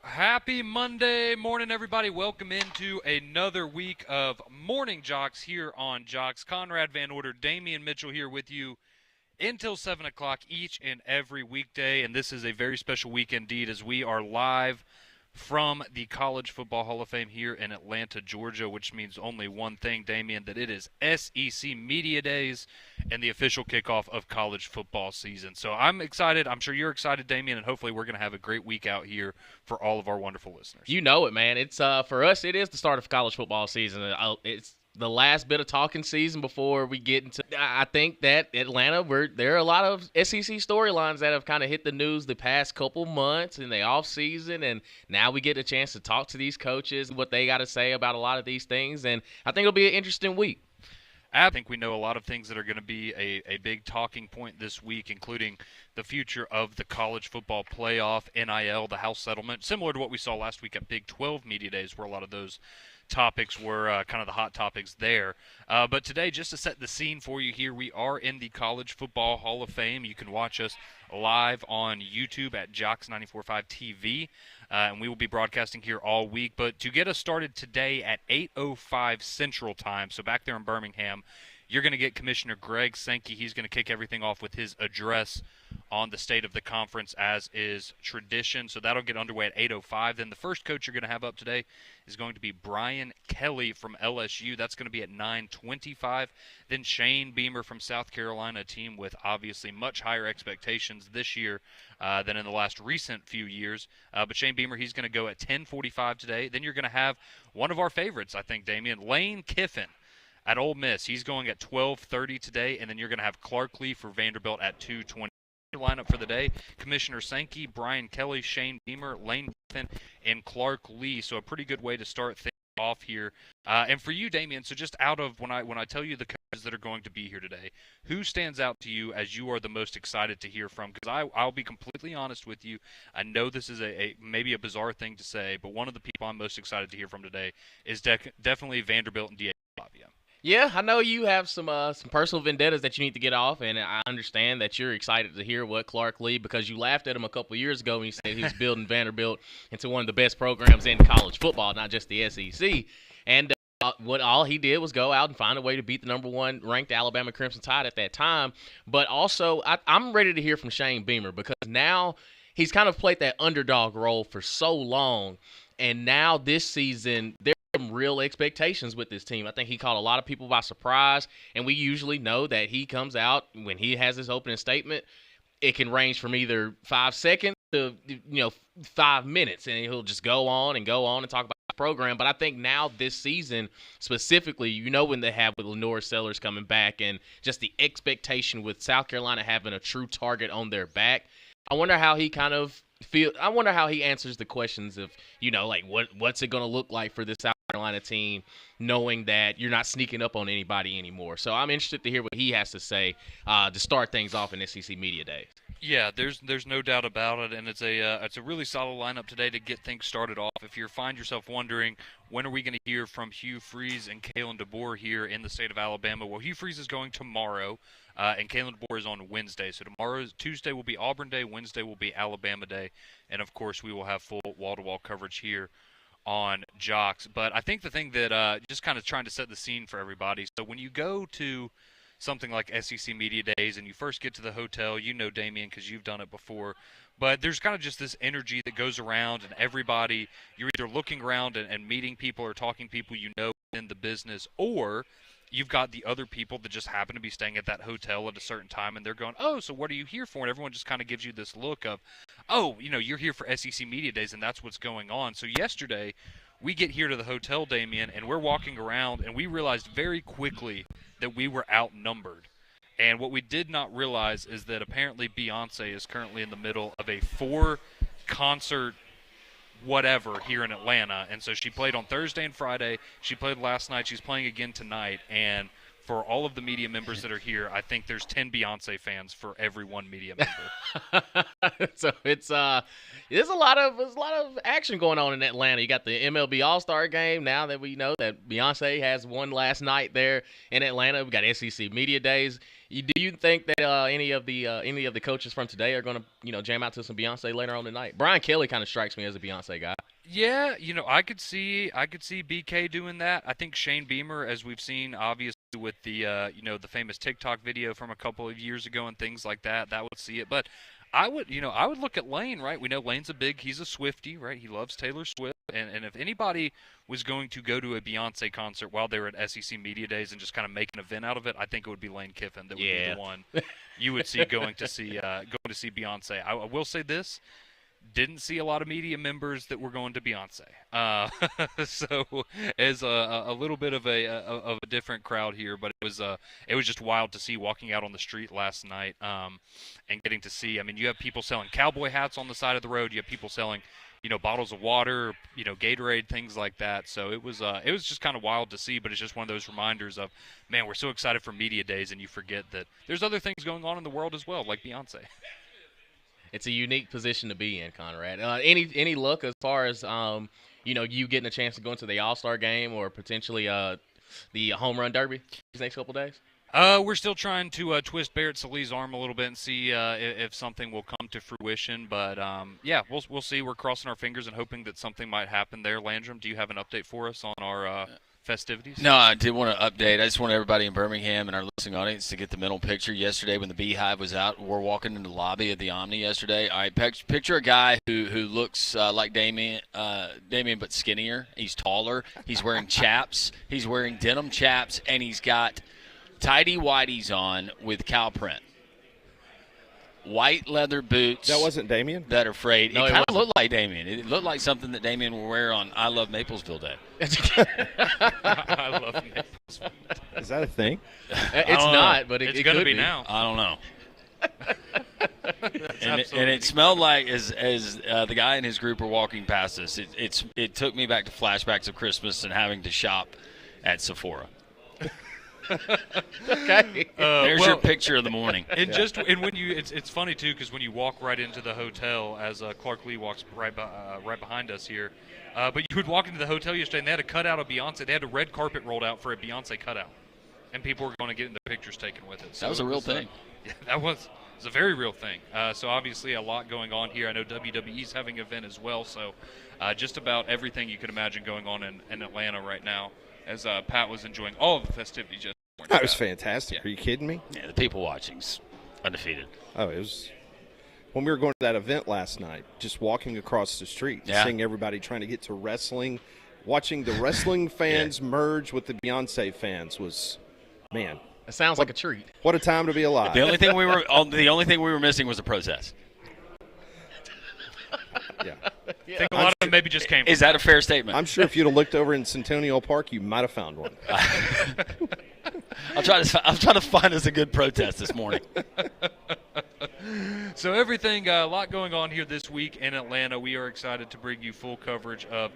Happy Monday morning, everybody. Welcome into another week of Morning Jocks here on Jocks. Conrad Van Order, Damian Mitchell here with you until 7 o'clock each and every weekday. And this is a very special week indeed as we are live from the College Football Hall of Fame here in Atlanta, Georgia, which means only one thing, Damian, that it is SEC Media Days and the official kickoff of college football season. So I'm excited. I'm sure you're excited, Damian, and hopefully we're going to have a great week out here for all of our wonderful listeners. You know it, man. It's for us. It is the start of college football season. It's the last bit of talking season before we get into. I think that Atlanta, there are a lot of SEC storylines that have kind of hit the news the past couple months in the off season, and now we get a chance to talk to these coaches, what they got to say about a lot of these things, and I think it'll be an interesting week. I think we know a lot of things that are going to be a big talking point this week, including the future of the college football playoff, NIL, the House settlement, similar to what we saw last week at Big 12 Media Days, where a lot of those topics were kind of the hot topics there. But today, just to set the scene for you here, we are in the College Football Hall of Fame. You can watch us live on YouTube at Jox945 TV. And we will be broadcasting here all week. But to get us started today at 8:05 Central Time, so back there in Birmingham, you're going to get Commissioner Greg Sankey. He's going to kick everything off with his address on the state of the conference, as is tradition. So that'll get underway at 8:05. Then the first coach you're going to have up today is going to be Brian Kelly from LSU. That's going to be at 9:25. Then Shane Beamer from South Carolina, a team with obviously much higher expectations this year than in the last recent few years. But Shane Beamer, he's going to go at 10:45 today. Then you're going to have one of our favorites, I think, Damian, Lane Kiffin at Ole Miss. He's going at 12:30 today, and then you're going to have Clark Lee for Vanderbilt at 2:20. Lineup for the day: Commissioner Sankey, Brian Kelly, Shane Beamer, Lane Kiffin, and Clark Lee. So a pretty good way to start things off here. And for you, Damian, so just out of when I tell you the coaches that are going to be here today, who stands out to you as you are the most excited to hear from? Because I'll be completely honest with you. I know this is a maybe a bizarre thing to say, but one of the people I'm most excited to hear from today is definitely Vanderbilt and D.A. Flavia. Yeah, I know you have some personal vendettas that you need to get off, and I understand that you're excited to hear what Clark Lee, because you laughed at him a couple years ago when he said he was building Vanderbilt into one of the best programs in college football, not just the SEC. And what all he did was go out and find a way to beat the number one ranked Alabama Crimson Tide at that time. But also, I'm ready to hear from Shane Beamer, because now he's kind of played that underdog role for so long, and now this season some real expectations with this team. I think he caught a lot of people by surprise, and we usually know that he comes out when he has his opening statement. It can range from either 5 seconds to 5 minutes, and he'll just go on and talk about the program. But I think now this season specifically, when they have with Lenore Sellers coming back, and just the expectation with South Carolina having a true target on their back, I wonder how he I wonder how he answers the questions of, what's it going to look like for this South Carolina team, knowing that you're not sneaking up on anybody anymore. So I'm interested to hear what he has to say to start things off in SEC Media Days. Yeah, there's no doubt about it, and it's a really solid lineup today to get things started off. If you find yourself wondering when are we going to hear from Hugh Freeze and Kalen DeBoer here in the state of Alabama, well, Hugh Freeze is going tomorrow, and Kalen DeBoer is on Wednesday. So Tuesday will be Auburn Day, Wednesday will be Alabama Day, and of course we will have full wall-to-wall coverage here on Jocks. But I think the thing that just kind of trying to set the scene for everybody. So when you go to something like SEC Media Days and you first get to the hotel, Damian, because you've done it before, but there's kind of just this energy that goes around, and everybody, you're either looking around and meeting people or talking to people in the business, or you've got the other people that just happen to be staying at that hotel at a certain time, and they're going, oh, so what are you here for? And everyone just kind of gives you this look of, oh, you're here for SEC Media Days, and that's what's going on. So yesterday, we get here to the hotel, Damian, and we're walking around, and we realized very quickly that we were outnumbered. And what we did not realize is that apparently Beyonce is currently in the middle of a 4-concert whatever here in Atlanta. And so she played on Thursday and Friday. She played last night. She's playing again tonight. And for all of the media members that are here, I think there's 10 Beyonce fans for every one media member. So there's a lot of action going on in Atlanta. You got the MLB All-Star game now that we know that Beyonce has one last night there in Atlanta. We got SEC Media Days. Do you think that any of the coaches from today are going to jam out to some Beyonce later on tonight? Brian Kelly kind of strikes me as a Beyonce guy. Yeah, I could see BK doing that. I think Shane Beamer, as we've seen, obviously with the the famous TikTok video from a couple of years ago and things like that, that would see it. But I would look at Lane, right? We know Lane's he's a Swiftie, right? He loves Taylor Swift, and if anybody was going to go to a Beyonce concert while they were at SEC Media Days and just kind of make an event out of it, I think it would be Lane Kiffin that would be the one you would see going to see Beyonce. I will say this. Didn't see a lot of media members that were going to Beyonce, so as a little bit of a different crowd here, but it was just wild to see walking out on the street last night, and getting to see. I mean, you have people selling cowboy hats on the side of the road. You have people selling, bottles of water, Gatorade, things like that. So it was just kind of wild to see, but it's just one of those reminders of, man, we're so excited for media days, and you forget that there's other things going on in the world as well, like Beyonce. It's a unique position to be in, Conrad. Any look as far as you getting a chance to go into the All-Star game or potentially the home run derby these next couple days? We're still trying to twist Barrett Salih's arm a little bit and see if something will come to fruition. But yeah, we'll see. We're crossing our fingers and hoping that something might happen there. Landrum, do you have an update for us on our festivities? No, I did want to update. I just want everybody in Birmingham and our listening audience to get the mental picture. Yesterday when the Beehive was out, we're walking in the lobby of the Omni yesterday. All right, picture a guy who looks like Damien but skinnier. He's taller. He's wearing chaps. He's wearing denim chaps, and he's got tidy whities on with cow print. White leather boots. That wasn't Damien? That are frayed. No, it kind of looked like Damien. It looked like something that Damien will wear on I Love Maplesville Day. I love Maplesville. Is that a thing? It's not, but it going to could be now. I don't know. and absolutely it smelled like as the guy and his group were walking past us, it took me back to flashbacks of Christmas and having to shop at Sephora. Okay. There's your picture of the morning. And when you, it's funny too because when you walk right into the hotel, as Clark Lee walks right behind us here, but you would walk into the hotel yesterday and they had a cutout of Beyonce. They had a red carpet rolled out for a Beyonce cutout, and people were going to get the pictures taken with it. So that was a real thing. Yeah, that was a very real thing. So obviously a lot going on here. I know WWE's having an event as well. So just about everything you could imagine going on in Atlanta right now. As Pat was enjoying all of the festivities just That was fantastic. Are you kidding me? Yeah, the people watching's undefeated. Oh, it was when we were going to that event last night, just walking across the street, seeing everybody trying to get to wrestling, watching the wrestling fans merge with the Beyonce fans was, man. It sounds like a treat. What a time to be alive. The only thing we were missing was a protest. Yeah. I think a lot of them maybe just came. Is that a fair statement? I'm sure if you'd have looked over in Centennial Park, you might have found one. I'll try to find us a good protest this morning. So everything, a lot going on here this week in Atlanta. We are excited to bring you full coverage of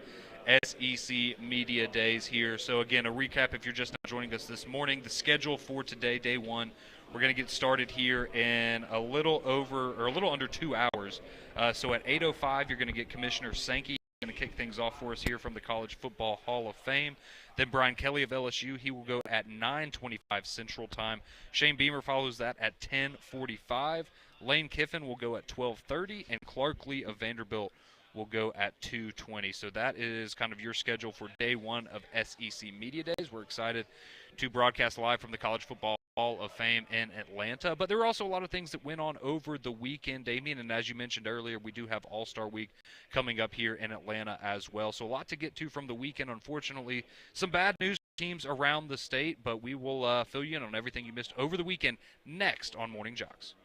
SEC Media Days here. So again, a recap if you're just not joining us this morning. The schedule for today, day one, we're going to get started here in a little under 2 hours. So at 8:05, you're going to get Commissioner Sankey going to kick things off for us here from the College Football Hall of Fame. Then Brian Kelly of LSU, he will go at 9:25 Central Time. Shane Beamer follows that at 10:45. Lane Kiffin will go at 12:30, and Clark Lee of Vanderbilt will go at 2:20. So that is kind of your schedule for day one of SEC Media Days. We're excited to broadcast live from the College Football Hall of Fame in Atlanta. But there were also a lot of things that went on over the weekend, Damien. And as you mentioned earlier, we do have All-Star Week coming up here in Atlanta as well. So a lot to get to from the weekend, unfortunately. Some bad news for teams around the state, but we will fill you in on everything you missed over the weekend next on Morning Jox.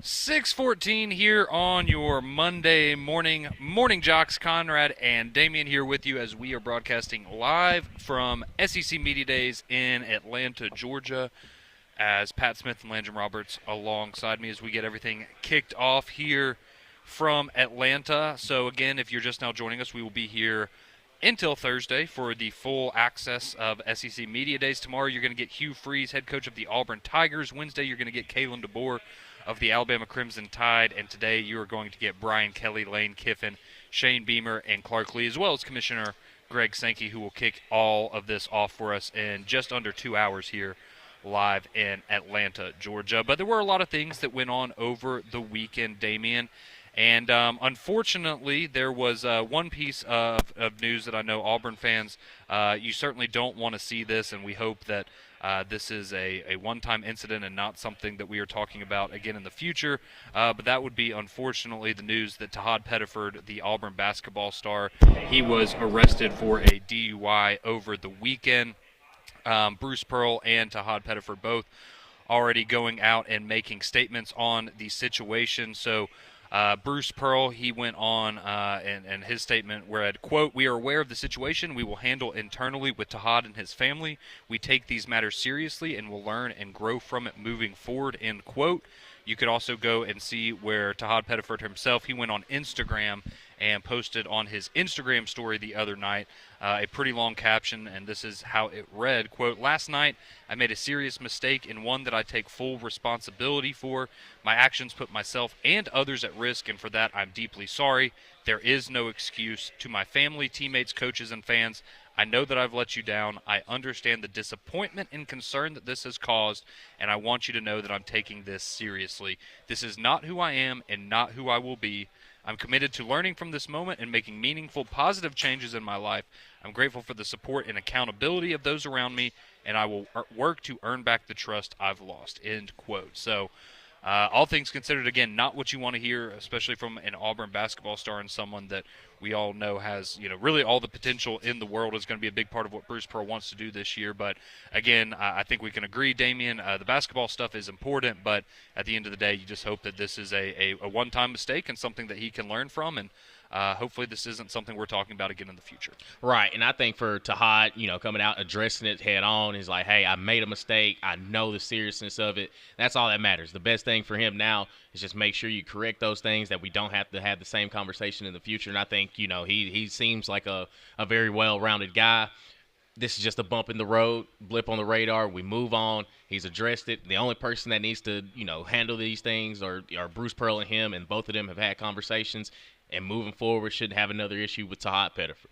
6:14 here on your Monday morning. Morning Jox, Conrad and Damian here with you as we are broadcasting live from SEC Media Days in Atlanta, Georgia, as Pat Smith and Landon Roberts alongside me as we get everything kicked off here from Atlanta. So again, if you're just now joining us, we will be here until Thursday for the full access of SEC Media Days. Tomorrow you're going to get Hugh Freeze, head coach of the Auburn Tigers. Wednesday you're going to get Kalen DeBoer of the Alabama Crimson Tide. And today you are going to get Brian Kelly, Lane Kiffin, Shane Beamer, and Clark Lee, as well as Commissioner Greg Sankey, who will kick all of this off for us in just under 2 hours here live in Atlanta, Georgia. But there were a lot of things that went on over the weekend, Damian. And unfortunately, there was one piece of news that I know Auburn fans, you certainly don't want to see this, and we hope that this is a one-time incident and not something that we are talking about again in the future. But that would be, unfortunately, the news that Tahad Pettiford, the Auburn basketball star, he was arrested for a DUI over the weekend. Bruce Pearl and Tahad Pettiford both already going out and making statements on the situation. So Bruce Pearl, he went on and his statement read, quote, "We are aware of the situation. We will handle internally with Tahad and his family. We take these matters seriously and will learn and grow from it moving forward," end quote. You could also go and see where Tahad Pettiford himself, he went on Instagram and posted on his Instagram story the other night a pretty long caption, and this is how it read, quote, "Last night I made a serious mistake and one that I take full responsibility for. My actions put myself and others at risk, and for that I'm deeply sorry. There is no excuse. To my family, teammates, coaches, and fans, I know that I've let you down. I understand the disappointment and concern that this has caused, and I want you to know that I'm taking this seriously. This is not who I am and not who I will be. I'm committed to learning from this moment and making meaningful, positive changes in my life. I'm grateful for the support and accountability of those around me, and I will work to earn back the trust I've lost," end quote. So all things considered, again, not what you want to hear, especially from an Auburn basketball star and someone that we all know has, really all the potential in the world, is going to be a big part of what Bruce Pearl wants to do this year. But, again, I think we can agree, Damian, the basketball stuff is important, but at the end of the day, you just hope that this is a one-time mistake and something that he can learn from, and hopefully this isn't something we're talking about again in the future. Right, and I think for Tahad, coming out, addressing it head on, he's like, hey, I made a mistake. I know the seriousness of it. That's all that matters. The best thing for him now is just make sure you correct those things, that we don't have to have the same conversation in the future. And I think, he seems like a very well-rounded guy. This is just a bump in the road, blip on the radar. We move on. He's addressed it. The only person that needs to, handle these things are Bruce Pearl and him, and both of them have had conversations. And moving forward, shouldn't have another issue with Tahad Pettiford.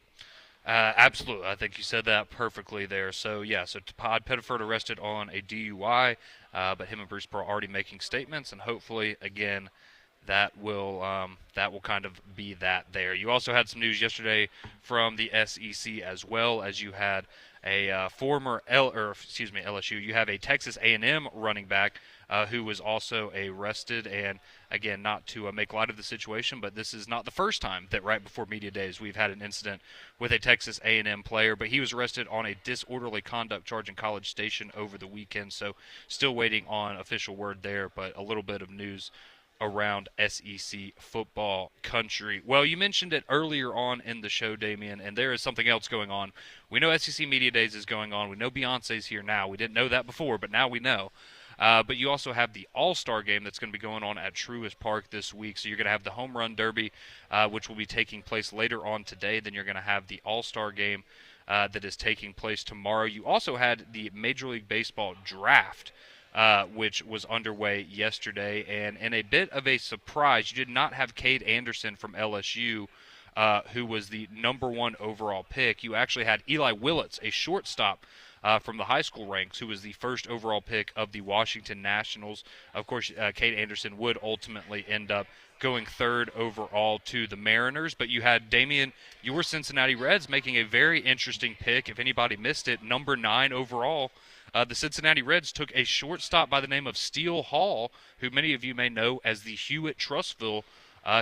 Absolutely. I think you said that perfectly there. So, so Tahad Pettiford arrested on a DUI, but him and Bruce Pearl already making statements, and hopefully, again, that will kind of be that there. You also had some news yesterday from the SEC, as well as you had a former LSU. You have a Texas A&M running back who was also arrested, and again, not to make light of the situation, but this is not the first time that right before media days we've had an incident with a Texas A&M player, but he was arrested on a disorderly conduct charge in College Station over the weekend, so still waiting on official word there, but a little bit of news around SEC football country. Well, you mentioned it earlier on in the show, Damian, and there is something else going on. We know SEC Media Days is going on. We know Beyonce's here now. We didn't know that before, but now we know. But you also have the All-Star Game that's going to be going on at Truist Park this week. So you're going to have the Home Run Derby, which will be taking place later on today. Then you're going to have the All-Star Game that is taking place tomorrow. You also had the Major League Baseball Draft, which was underway yesterday. And in a bit of a surprise, you did not have Cade Anderson from LSU, who was the #1 overall pick. You actually had Eli Willits, a shortstop from the high school ranks, who was the first overall pick of the Washington Nationals. Of course, Cade Anderson would ultimately end up going 3rd overall to the Mariners. But you had, Damian, your Cincinnati Reds making a very interesting pick. If anybody missed it, #9 overall. The Cincinnati Reds took a shortstop by the name of Steele Hall, who many of you may know as the Hewitt-Trussville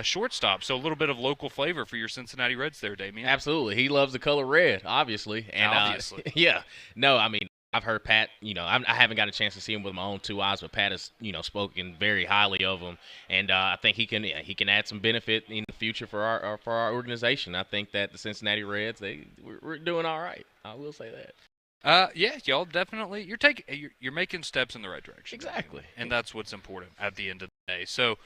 shortstop. So a little bit of local flavor for your Cincinnati Reds there, Damian. Absolutely. He loves the color red, obviously. And obviously. yeah. No, I mean, I've heard Pat, I haven't got a chance to see him with my own two eyes, but Pat has, spoken very highly of him, and I think he can add some benefit in the future for our organization. I think that the Cincinnati Reds, we're doing all right. I will say that. Yeah, y'all definitely. You're making steps in the right direction. Exactly. And that's what's important at the end of the day. So,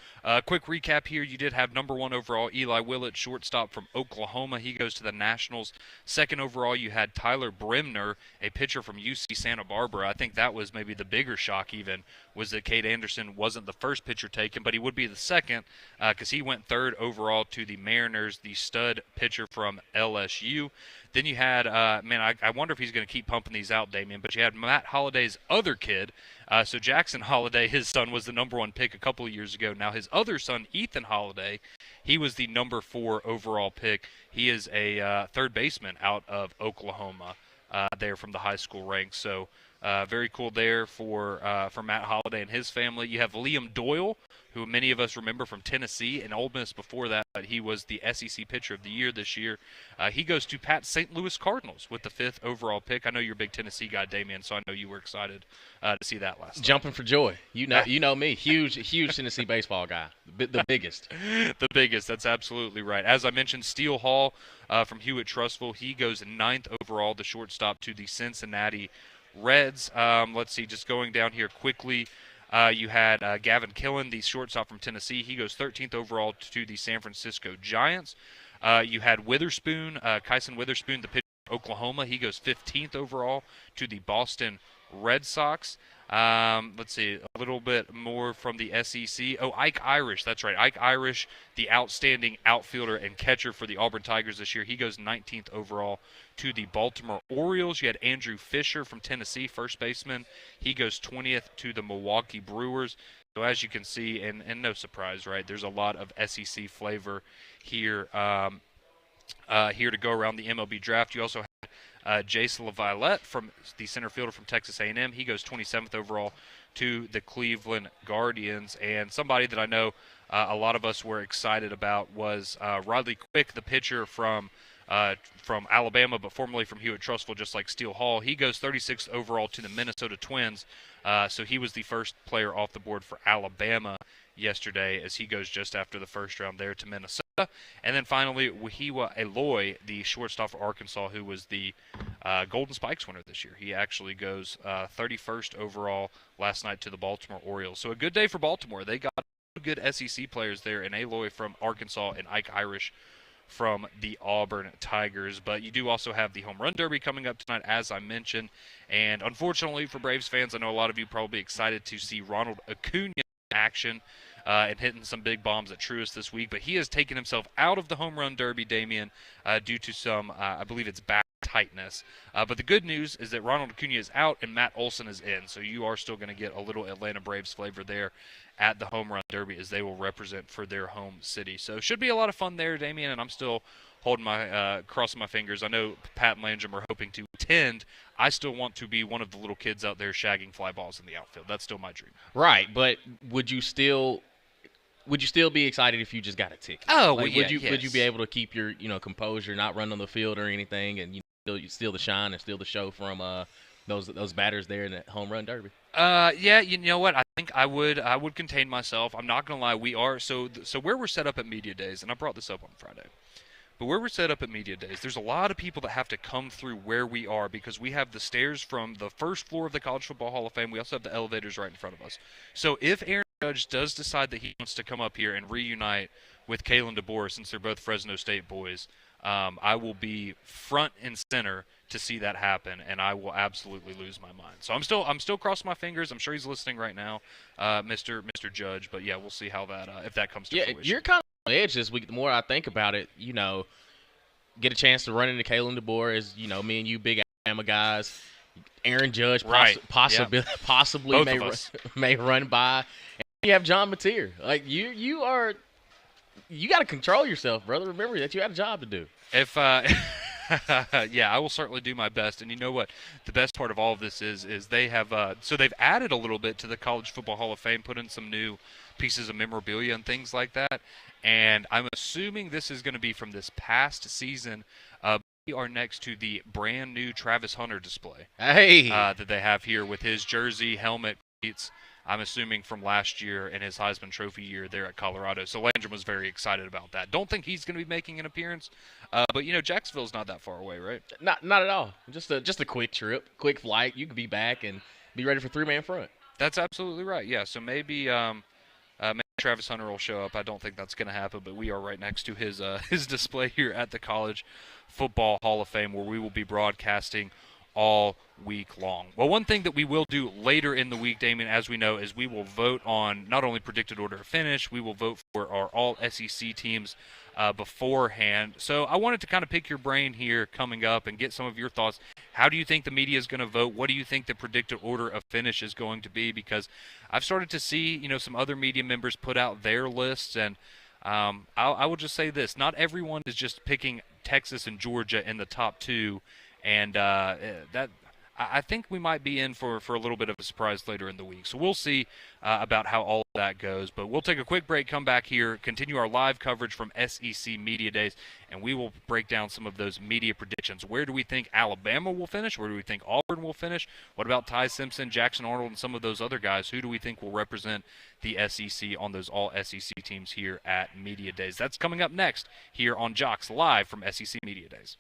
quick recap here. You did have number 1 overall Eli Willett, shortstop from Oklahoma. He goes to the Nationals. 2nd overall, you had Tyler Bremner, a pitcher from UC Santa Barbara. I think that was maybe the bigger shock even, was that Cade Anderson wasn't the first pitcher taken, but he would be the second because he went 3rd overall to the Mariners, the stud pitcher from LSU. Then you had, I wonder if he's going to keep pumping these out, Damien, but you had Matt Holliday's other kid. So Jackson Holliday, his son, was the number 1 pick a couple of years ago. Now his other son, Ethan Holliday, he was the number 4 overall pick. He is a third baseman out of Oklahoma there from the high school ranks. So very cool there for Matt Holliday and his family. You have Liam Doyle, who many of us remember from Tennessee and Ole Miss before that, but he was the SEC Pitcher of the Year this year. He goes to Pat St. Louis Cardinals with the 5th overall pick. I know you're a big Tennessee guy, Damien, so I know you were excited to see that last night. Jumping for joy. You know me, huge Tennessee baseball guy, the biggest. The biggest, that's absolutely right. As I mentioned, Steele Hall from Hewitt-Trussville, he goes 9th overall, the shortstop, to the Cincinnati Reds. Let's see, just going down here quickly. You had Gavin Killen, the shortstop from Tennessee. He goes 13th overall to the San Francisco Giants. You had Witherspoon, Kyson Witherspoon, the pitcher from Oklahoma. He goes 15th overall to the Boston Red Sox. Let's see, a little bit more from the SEC. Oh, Ike Irish, that's right. Ike Irish, the outstanding outfielder and catcher for the Auburn Tigers this year. He goes 19th overall to the Baltimore Orioles. You had Andrew Fisher from Tennessee, first baseman. He goes 20th to the Milwaukee Brewers. So as you can see, and no surprise, right, there's a lot of SEC flavor here here to go around the MLB draft. You also have Jace LaViolette from the center fielder from Texas A&M. He goes 27th overall to the Cleveland Guardians. And somebody that I know a lot of us were excited about was Riley Quick, the pitcher from Alabama, but formerly from Hewitt-Trussville, just like Steele Hall. He goes 36th overall to the Minnesota Twins. So he was the first player off the board for Alabama yesterday, as he goes just after the first round there to Minnesota. And then finally, Wahiwa Eloy, the shortstop for Arkansas, who was the Golden Spikes winner this year. He actually goes 31st overall last night to the Baltimore Orioles. So a good day for Baltimore. They got good SEC players there, in Eloy from Arkansas and Ike Irish from the Auburn Tigers. But you do also have the Home Run Derby coming up tonight, as I mentioned. And unfortunately for Braves fans, I know a lot of you probably excited to see Ronald Acuna in action and hitting some big bombs at Truist this week. But he has taken himself out of the Home Run Derby, Damien, due to some, I believe it's back tightness. But the good news is that Ronald Acuna is out and Matt Olson is in. So you are still going to get a little Atlanta Braves flavor there at the Home Run Derby, as they will represent for their home city. So should be a lot of fun there, Damien, and I'm still holding my crossing my fingers. I know Pat and Landrum are hoping to attend. I still want to be one of the little kids out there shagging fly balls in the outfield. That's still my dream. Right, but would you still be excited if you just got a ticket? Oh, like, well, yeah, would you be able to keep your composure, not run on the field or anything, and steal the shine and steal the show from those batters there in the Home Run Derby? Yeah, you know what? I think I would contain myself. I'm not gonna lie. We are so where we're set up at Media Days, and I brought this up on Friday. But where we're set up at Media Days, there's a lot of people that have to come through where we are, because we have the stairs from the first floor of the College Football Hall of Fame. We also have the elevators right in front of us. So if Aaron Judge does decide that he wants to come up here and reunite with Kalen DeBoer, since they're both Fresno State boys, I will be front and center to see that happen, and I will absolutely lose my mind. So I'm still crossing my fingers. I'm sure he's listening right now, Mr. Judge. But yeah, we'll see how that if that comes to fruition. You're kind of on the edge this week. The more I think about it, get a chance to run into Kalen DeBoer, as me and you, big Alabama guys. Aaron Judge possibly may run by. And you have John Mateer. Like you got to control yourself, brother. Remember that you had a job to do. If yeah, I will certainly do my best. And you know what? The best part of all of this is they have so they've added a little bit to the College Football Hall of Fame, put in some new pieces of memorabilia and things like that. And I'm assuming this is going to be from this past season. we are next to the brand new Travis Hunter display Hey. that they have here with his jersey, helmet, cleats. I'm assuming from last year and his Heisman Trophy year there at Colorado. So Landrum was very excited about that. Don't think he's going to be making an appearance, but Jacksonville's not that far away, right? Not at all. Just a quick trip, quick flight. You could be back and be ready for three-man front. That's absolutely right. Yeah. So maybe Travis Hunter will show up. I don't think that's going to happen, but we are right next to his his display here at the College Football Hall of Fame, where we will be broadcasting all week long. Well, one thing that we will do later in the week, Damien, as we know, is we will vote on not only predicted order of finish, we will vote for our all SEC teams beforehand. So I wanted to kind of pick your brain here coming up and get some of your thoughts. How do you think the media is going to vote? What do you think the predicted order of finish is going to be? Because I've started to see, some other media members put out their lists, and I will just say this. Not everyone is just picking Texas and Georgia in the top two, and that I think we might be in for a little bit of a surprise later in the week. So we'll see about how all of that goes. But we'll take a quick break, come back here, continue our live coverage from SEC Media Days, and we will break down some of those media predictions. Where do we think Alabama will finish? Where do we think Auburn will finish? What about Ty Simpson, Jackson Arnold, and some of those other guys? Who do we think will represent the SEC on those all SEC teams here at Media Days? That's coming up next here on Jox Live from SEC Media Days.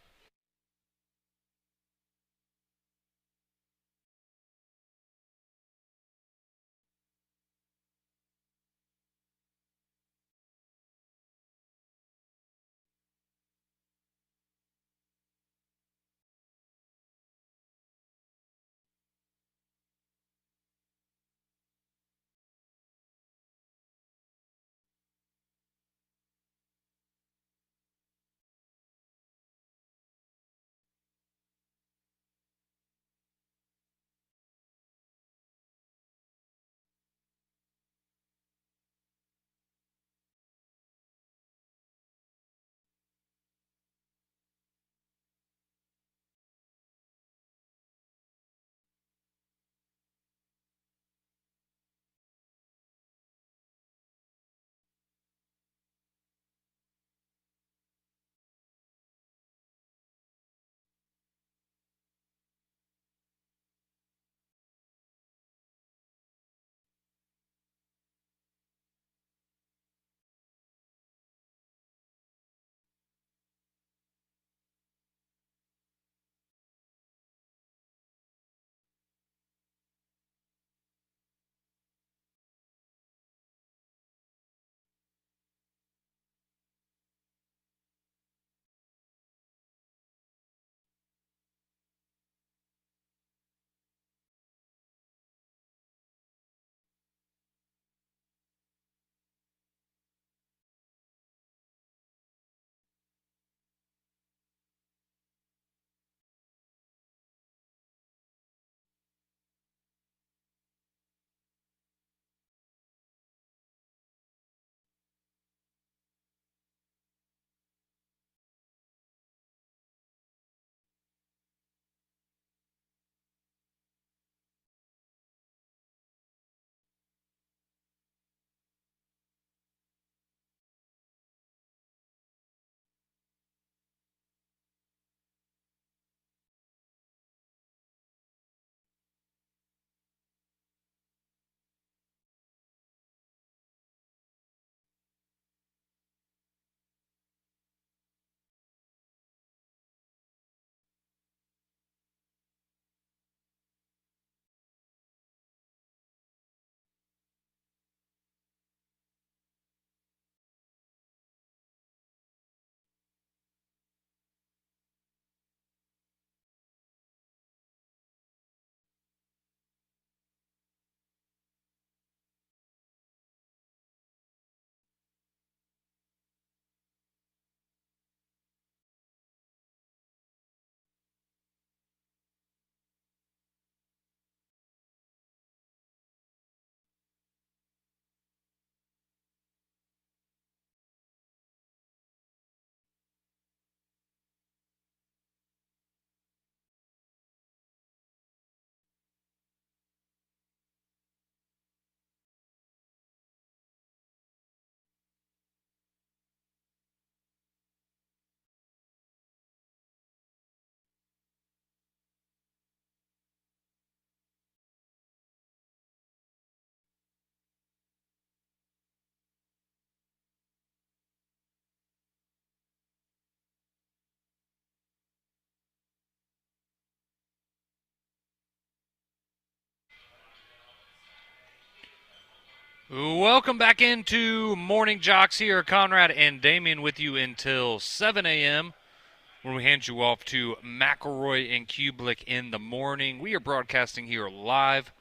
Welcome back into Morning Jocks here. Conrad and Damien with you until 7 a.m. when we hand you off to McElroy and Kublick in the morning. We are broadcasting here live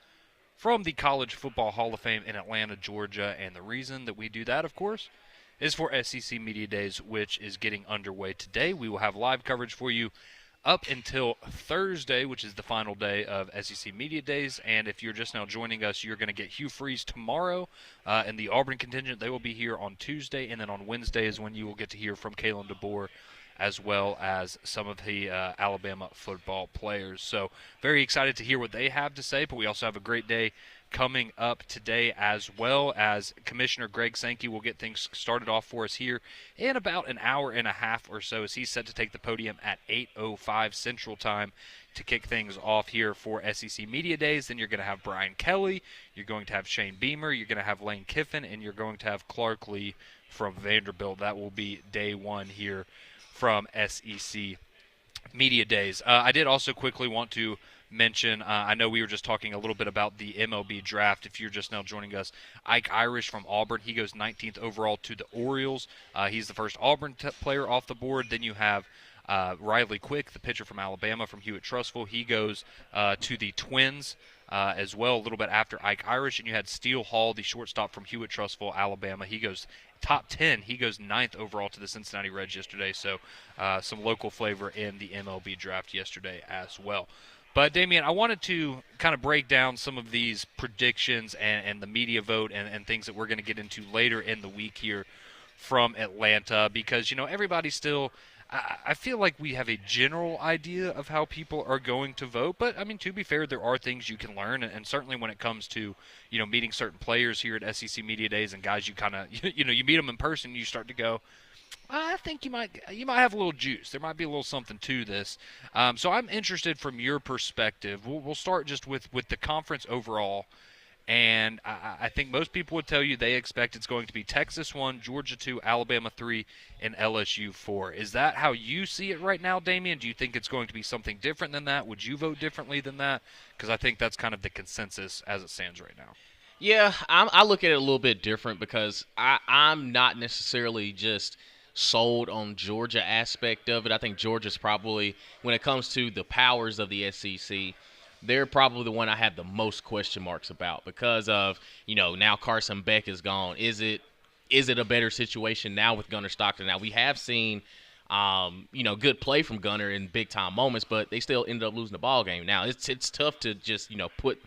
from the College Football Hall of Fame in Atlanta, Georgia. And the reason that we do that, of course, is for SEC Media Days, which is getting underway today. We will have live coverage for you up until Thursday, which is the final day of SEC Media Days. And if you're just now joining us, you're going to get Hugh Freeze tomorrow and the Auburn contingent. They will be here on Tuesday, and then on Wednesday is when you will get to hear from Kalen DeBoer as well as some of the Alabama football players. So very excited to hear what they have to say, but we also have a great day coming up today, as well as Commissioner Greg Sankey will get things started off for us here in about an hour and a half or so, as he's set to take the podium at 8:05 Central Time to kick things off here for SEC Media Days. Then you're going to have Brian Kelly, you're going to have Shane Beamer, you're going to have Lane Kiffin, and you're going to have Clark Lee from Vanderbilt. That will be day one here from SEC Media Days. I did also quickly want to mention, I know we were just talking a little bit about the MLB draft. If you're just now joining us, Ike Irish from Auburn, he goes 19th overall to the Orioles. He's the first Auburn player off the board. Then you have Riley Quick, the pitcher from Alabama, from Hewitt-Trussville. He goes to the Twins as well, a little bit after Ike Irish. And you had Steele Hall, the shortstop from Hewitt-Trussville, Alabama. He goes top 10. He goes 9th overall to the Cincinnati Reds yesterday. So some local flavor in the MLB draft yesterday as well. But, Damien, I wanted to kind of break down some of these predictions and the media vote and things that we're going to get into later in the week here from Atlanta, because, you know, everybody still – I feel like we have a general idea of how people are going to vote. But, I mean, to be fair, there are things you can learn. And certainly when it comes to, you know, meeting certain players here at SEC Media Days and guys you kind of – you know, you meet them in person, you start to go – I think you might have a little juice. There might be a little something to this. So I'm interested from your perspective. We'll start just with the conference overall. And I think most people would tell you they expect it's going to be Texas 1, Georgia 2, Alabama 3, and LSU 4. Is that how you see it right now, Damien? Do you think it's going to be something different than that? Would you vote differently than that? Because I think that's kind of the consensus as it stands right now. Yeah, I look at it a little bit different because I'm not necessarily just sold on Georgia aspect of it. I think Georgia's probably, when it comes to the powers of the SEC, they're probably the one I have the most question marks about because of, you know, now Carson Beck is gone. Is it a better situation now with Gunnar Stockton? Now, we have seen, you know, good play from Gunnar in big-time moments, but they still ended up losing the ball game. Now, it's tough to just, you know, put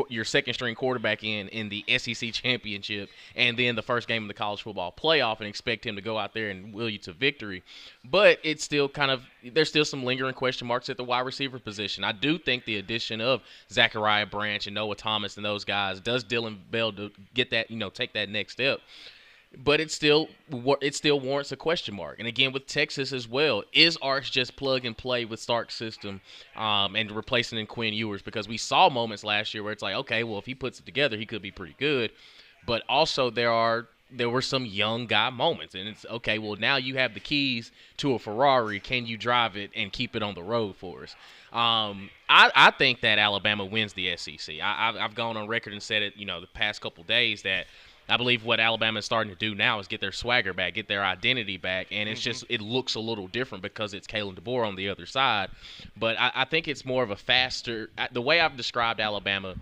your second-string quarterback in the SEC championship and then the first game of the college football playoff and expect him to go out there and will you to victory. But it's still kind of – there's still some lingering question marks at the wide receiver position. I do think the addition of Zachariah Branch and Noah Thomas and those guys does Dylan Bell to get that, you know, take that next step. But it still warrants a question mark. And again, with Texas as well, is Arch just plug and play with Stark's system and replacing in Quinn Ewers? Because we saw moments last year where it's like, okay, well, if he puts it together, he could be pretty good. But also there were some young guy moments. And it's, okay, well, now you have the keys to a Ferrari. Can you drive it and keep it on the road for us? I think that Alabama wins the SEC. I've gone on record and said it, you know, the past couple days that I believe what Alabama is starting to do now is get their swagger back, get their identity back, and it's just it looks a little different because it's Kalen DeBoer on the other side. But I think it's more of a faster – the way I've described Alabama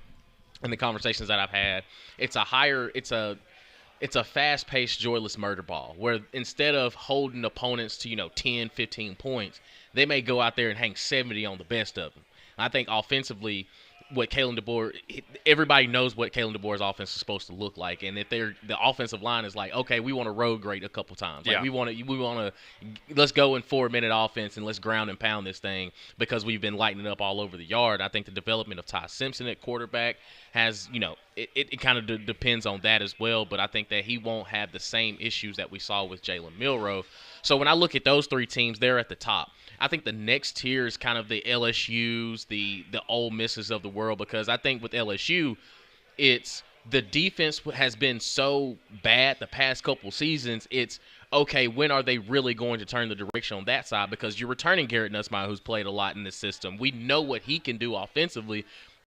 in the conversations that I've had, it's a fast-paced, joyless murder ball where instead of holding opponents to, you know, 10, 15 points, they may go out there and hang 70 on the best of them. I think offensively – what Kalen DeBoer, everybody knows what Kalen DeBoer's offense is supposed to look like, and if the offensive line is like, okay, we want to road grade a couple times, like we want to, let's go in 4-minute offense and let's ground and pound this thing because we've been lighting it up all over the yard. I think the development of Ty Simpson at quarterback has, you know, it kind of depends on that as well, but I think that he won't have the same issues that we saw with Jalen Milroe. So when I look at those three teams, they're at the top. I think the next tier is kind of the LSUs, the Ole Misses of the world, because I think with LSU, it's the defense has been so bad the past couple seasons. It's, okay, when are they really going to turn the direction on that side? Because you're returning Garrett Nussmeier, who's played a lot in this system. We know what he can do offensively.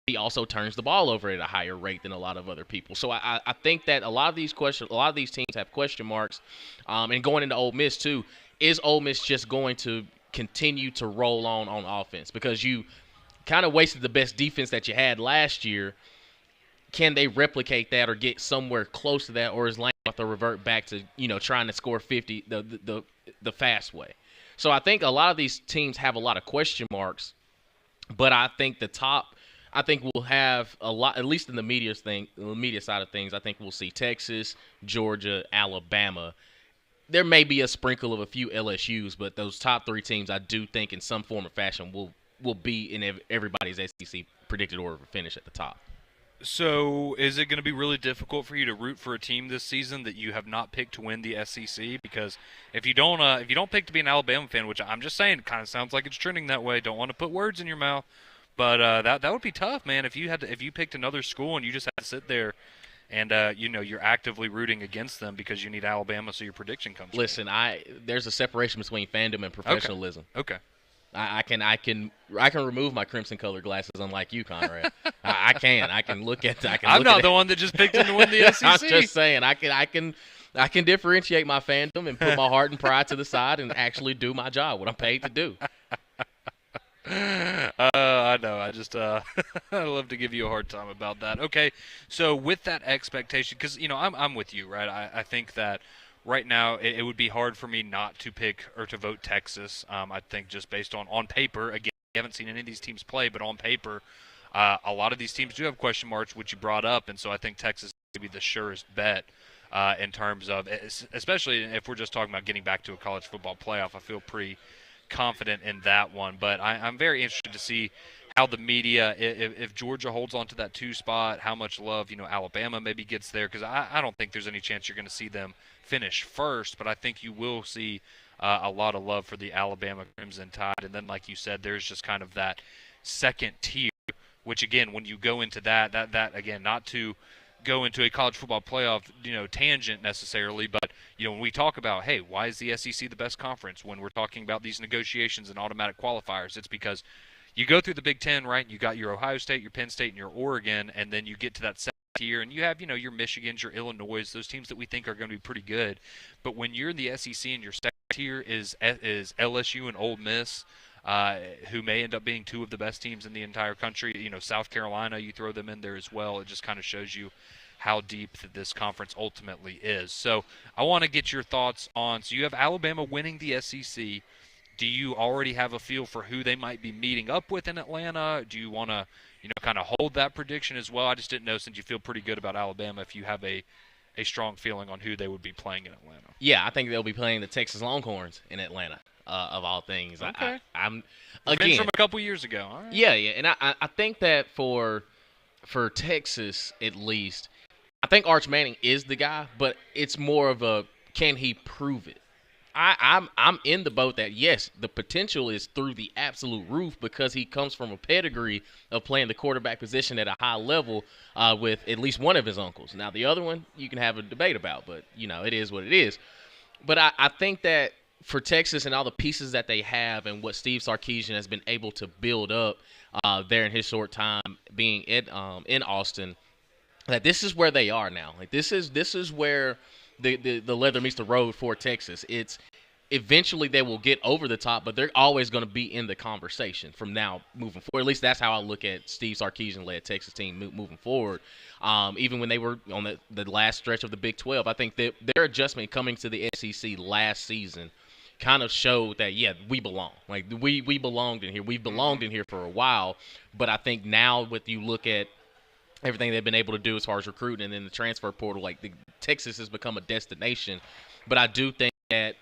he also turns the ball over at a higher rate than a lot of other people. So I think that a lot of these teams have question marks. And going into Ole Miss too, is Ole Miss just going to continue to roll on offense? Because you kind of wasted the best defense that you had last year. Can they replicate that or get somewhere close to that, or is Lane about to revert back to trying to score 50 the fast way? So I think a lot of these teams have a lot of question marks, but I think we'll have a lot, at least in the media side of things. I think we'll see Texas, Georgia, Alabama. There may be a sprinkle of a few LSUs, but those top 3 teams I do think in some form or fashion will be in everybody's SEC predicted order of finish at the top. So is it going to be really difficult for you to root for a team this season that you have not picked to win the SEC? Because if you don't pick to be an Alabama fan, which I'm just saying, it kind of sounds like it's trending that way. Don't want to put words in your mouth, but that would be tough, man. If you picked another school and you just had to sit there and you're actively rooting against them because you need Alabama, so your prediction comes. Listen, there's a separation between fandom and professionalism. Okay. I can remove my crimson colored glasses, unlike you, Conrad. I can look at. I'm not the one that just picked him to win the SEC. I'm just saying, I can differentiate my fandom and put my heart and pride to the side and actually do my job, what I'm paid to do. I know. I just I love to give you a hard time about that. Okay, so with that expectation, because I'm with you, right? I think that right now it would be hard for me not to pick or to vote Texas. I think just based on paper, again, we haven't seen any of these teams play, but on paper, a lot of these teams do have question marks, which you brought up, and so I think Texas is going to be the surest bet in terms of, especially if we're just talking about getting back to a college football playoff. I feel pretty confident in that one, but I'm very interested to see how the media, if Georgia holds on to that 2 spot, how much love Alabama maybe gets there, because I don't think there's any chance you're going to see them finish first, but I think you will see a lot of love for the Alabama Crimson Tide. And then, like you said, there's just kind of that second tier, which again, when you go into that again, not to go into a college football playoff tangent necessarily, but when we talk about, hey, why is the SEC the best conference when we're talking about these negotiations and automatic qualifiers, it's because you go through the Big Ten, right? You got your Ohio State, your Penn State, and your Oregon, and then you get to that second tier, and you have your Michigans, your Illinois, those teams that we think are going to be pretty good. But when you're in the SEC and your second tier is LSU and Ole Miss, who may end up being 2 of the best teams in the entire country. South Carolina, you throw them in there as well. It just kind of shows you how deep this conference ultimately is. So I want to get your thoughts on, so you have Alabama winning the SEC. Do you already have a feel for who they might be meeting up with in Atlanta? Do you want to, kind of hold that prediction as well? I just didn't know, since you feel pretty good about Alabama, if you have a strong feeling on who they would be playing in Atlanta. Yeah, I think they'll be playing the Texas Longhorns in Atlanta, of all things. Okay. I'm again from a couple years ago. All right. Yeah, and I think that for Texas at least, I think Arch Manning is the guy, but it's more of a, can he prove it? I'm in the boat that, yes, the potential is through the absolute roof because he comes from a pedigree of playing the quarterback position at a high level with at least one of his uncles. Now, the other one you can have a debate about, but, it is what it is. But I think that for Texas and all the pieces that they have and what Steve Sarkisian has been able to build up there in his short time being in Austin, that this is where they are now. Like this is where the leather meets the road for Texas. It's eventually they will get over the top, but they're always going to be in the conversation from now moving forward. At least that's how I look at Steve Sarkisian-led Texas team moving forward. Even when they were on the last stretch of the Big 12, I think that their adjustment coming to the SEC last season kind of showed that, yeah, we belong. Like we belonged in here. We've belonged in here for a while, but I think now with you look at everything they've been able to do as far as recruiting and then the transfer portal, like Texas has become a destination. But I do think that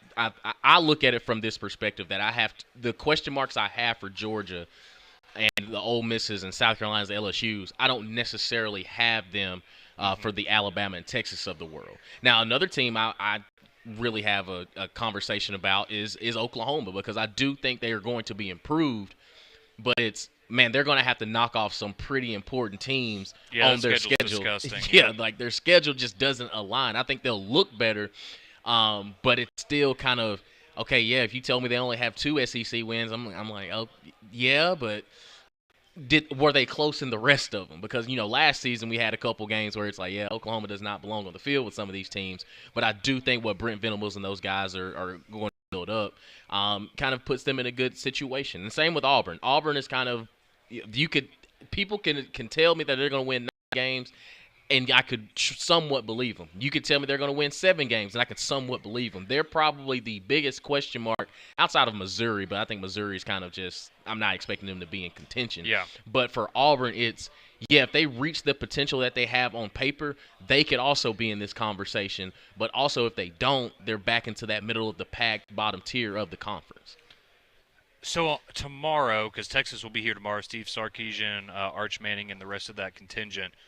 I look at it from this perspective that the question marks I have for Georgia and the Ole Misses and South Carolinas, the LSUs, I don't necessarily have them for the Alabama and Texas of the world. Now, another team I really have a conversation about is Oklahoma, because I do think they are going to be improved, but they're going to have to knock off some pretty important teams on their schedule. Yeah, like their schedule just doesn't align. I think they'll look better, but it's still kind of, okay, yeah, if you tell me they only have 2 SEC wins, I'm like, oh, yeah, but were they close in the rest of them? Because last season we had a couple games where it's like, yeah, Oklahoma does not belong on the field with some of these teams. But I do think what Brent Venables and those guys are going to build up kind of puts them in a good situation. And same with Auburn. Auburn is kind of people can tell me that they're going to win 9 games, and I could somewhat believe them. You could tell me they're going to win 7 games, and I could somewhat believe them. They're probably the biggest question mark outside of Missouri, but I think Missouri is kind of just – I'm not expecting them to be in contention. Yeah. But for Auburn, it's – if they reach the potential that they have on paper, they could also be in this conversation. But also if they don't, they're back into that middle of the pack, bottom tier of the conference. So tomorrow, because Texas will be here tomorrow, Steve Sarkisian, Arch Manning, and the rest of that contingent –